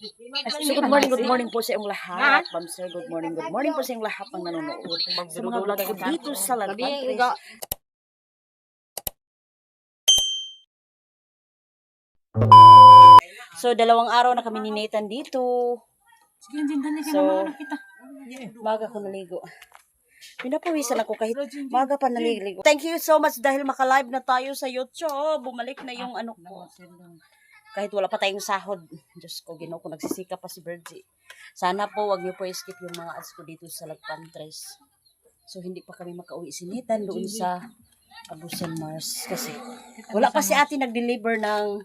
So, good morning po sa iyong lahat. Ma'am sir, good morning po sa iyong lahat ng nanonood. Sa mga vlog ko dito sa Lagpan. So, 2 araw na kami ni Nathan dito. So, maga ko naligo. Pinapawisan ako kahit maga pa naliligo. Thank you so much dahil makalive na tayo sa YouTube. Bumalik na yung ano ko. Kahit wala pa tayong sahod. Diyos ko, Ginoo ko, nagsisika pa si Virgie. Sana po, wag niyo po skip yung mga ads ko dito sa Lagpan 3. So, hindi pa kami makauwi si Nathan doon sa Abusan Mars. Kasi, wala pa si ate nag-deliver ng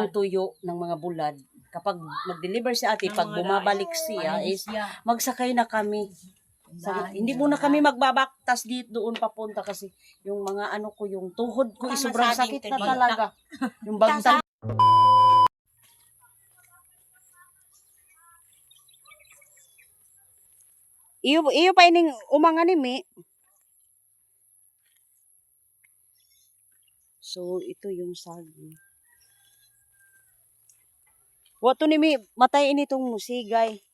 tuyo ng mga bulad. Kapag mag-deliver si ate, pag bumabalik siya, is magsakay na kami. Hindi muna kami magbabaktas dito doon papunta kasi yung mga ano ko, yung tuhod ko, sobrang sakit na talaga. Yung bagtan. Iyo pa ining umanga ni Mi. So, ito yung saging. Wato ni Mi, matay initong musigay.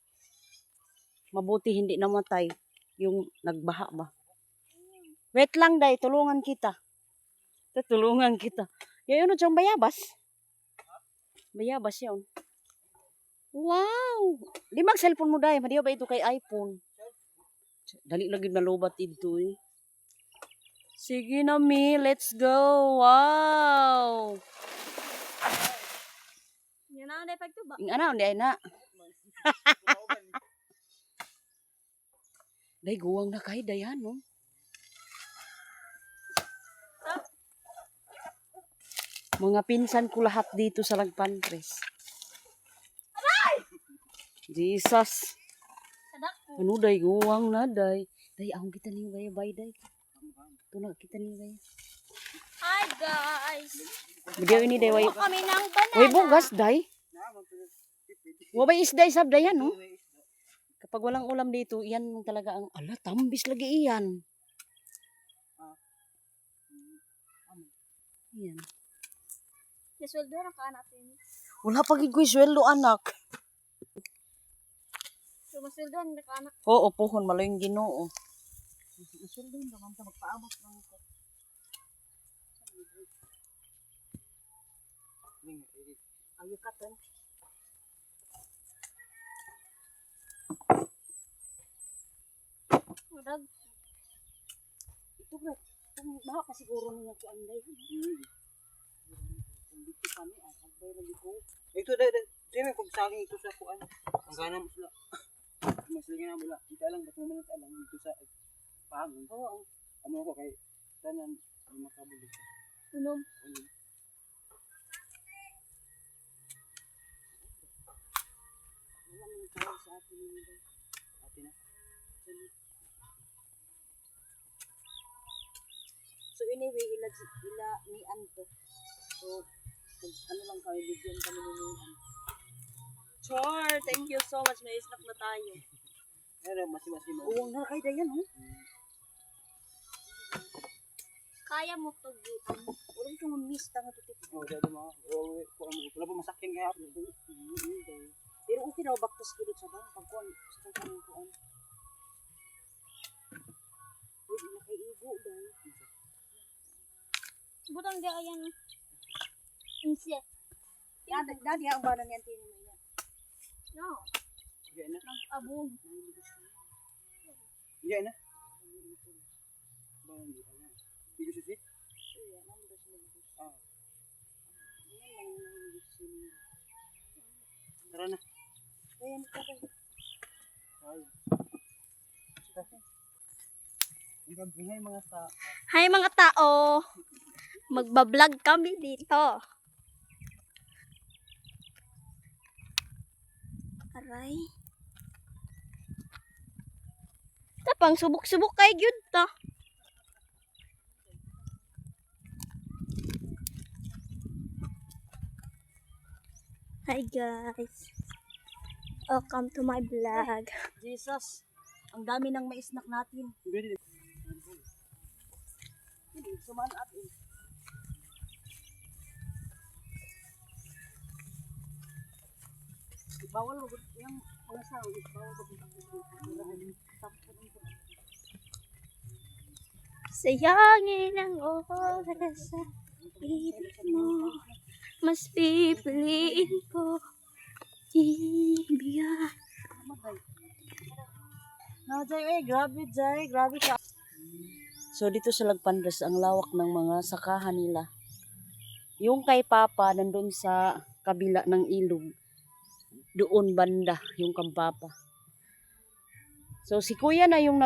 Mabuti hindi namatay. Yung nagbaha ba. Wait lang, day. Tulungan kita. Tulungan kita. Yung siyang bayabas. Bayabas yun. Wow! Limang cellphone mo, day. Madiyo ba ito kay iPhone? Dali lagi nalubat ito eh. Sige na, Mi. Let's go. Wow! Yan na, day pagtuba. Yung ano, day na. Day, guwang na kay dayan, no? Mga pinsan ko lahat dito sa Lagpan 3. Jesus. Ano, day, guwang na, day. Day, ahong kita niyo gaya, bay, day. Ito na, kita niyo gaya. Hi guys! Bigyan ini, day, way. Kami ng banana. Way, bugas, day. Wabay is day, sab, dayan, no? Kapag walang ulam dito, iyan mo talaga ang, ala, tambis lagi iyan. Iyan. Nasweldo na ka natin. Wala pag sweldo, anak. So, masweldo na ka anak. Oo, puhon, malo yung Ginoo. Sweldo yun, naman ta, magpaabot lang ko. Ayaw ka, tan. Murag. Ito ba? Itong baha pa siguro niya ko anday. Kung dito kami, hagbay lagi ko. Ito dahil kung saging ito sa kuan. Ang gana mo sila. Mas lagi na mula. Kita lang ba't mo alang dito sa pangon. Oo. Ano ko kay tanan makabuli. Unom. Wala nang tawag sa atin nila. Ate na. So anyway, ila ni Anto. So, ano lang kami, bigyan kami ni Nian. Char, thank you so much. May snack na tayo. Pero masi mo. Uwang na kay Dayan, oh. Kaya mo to gitan. Wala kang ma-miss tanga to tip. Oh, dahil mo. Wala pa masakin kaya. Pero okay na, baktas ko dito sa bang. Pagkuhan, sa kanyang kuhan. Uy, di nakaigo, dahil. Butang di ayan. Insya. Dadi, ang ba na niyan tinin mo yan? No. Diyan na. Nag-abog. Diyan na. Barang dito na. Dito si Sik. Iya, nandun sa labas. Ah, Yan lang yung nangyayon siya. tara na. Dayan, ito ba? Ay. Ingay mga tao. Hi mga tao. Magbablog kami dito. Aray. Tapang subok-subok kay gyud ta. Hi guys. Welcome to my vlog. Jesus, ang dami ng maisnak natin. Hindi. Hindi, sumaan atin. Bawal mo yung mga sound. Bawal mo Sayangin ang oras sa ibig mo. Mas pipiliin ko ibigay. No, Jay, grabe, Jay. Grabe ka. So, dito sa Lagpandres, ang lawak ng mga sakahan nila. Yung kay Papa, nandun sa kabila ng ilog. Doon banda, yung kampapa. So, si Kuya na yung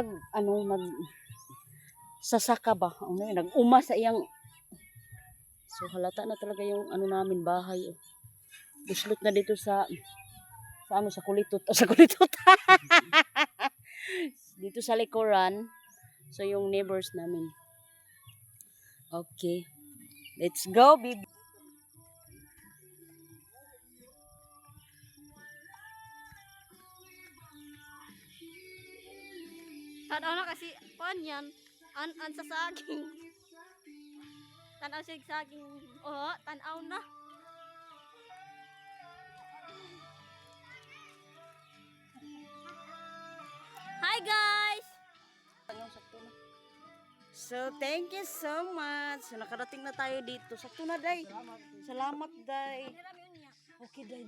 sasaka ba? Ano yun, nag-uma sa iyang. So, halata na talaga yung namin, bahay. Oh. Buslot na dito sa kulitot. Sa kulitot. Dito sa likuran. So, yung neighbors namin. Okay. Let's go, baby. Tanaw na kasi, pan yan. An sa saging. Tanaw siya saging. Oo, tanaw na. Hi guys! So, thank you so much. So, nakarating na tayo dito. Sakto na, Day. Salamat, Day. Okay, Day.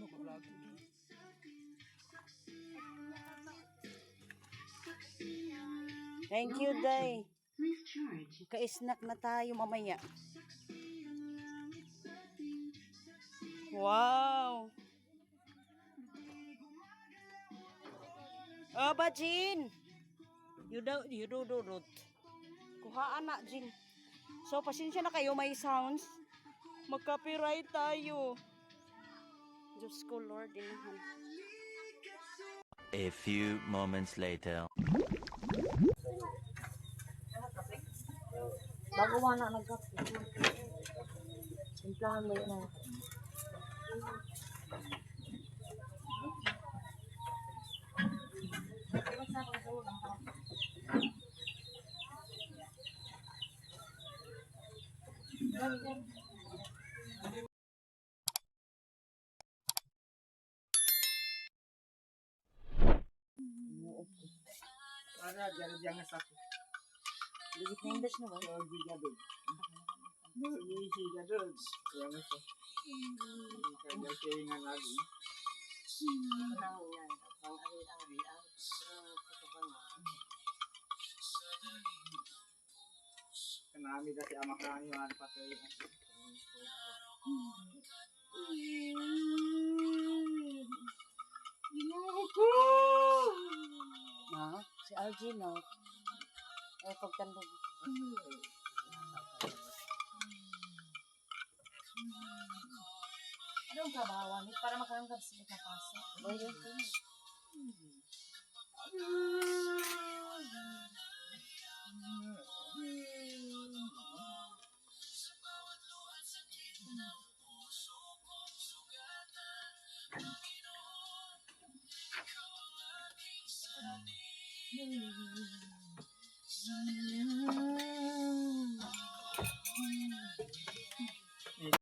Thank you, Day. Ka-snack na tayo mamaya. Wow. Oh, ba, Jin? You do. Kuhaan na, Jin. So, pasensya na kayo, may sounds. Mag-copyright tayo. Diyos ko, Lord, inahan. A few moments later. Bago na nagkape. Simplahan mo yun. Para jangan satu. Ligit na English na ba? Oh, gigadol. Sige, gigadol. Yang itu. Kaya kaya lagi. Kenami kasi amak kami mga patay. Na, si Algin, no? Eh, pagkandog. Anong kabawan? Para makaramdam sila kapasa. Bayo ko.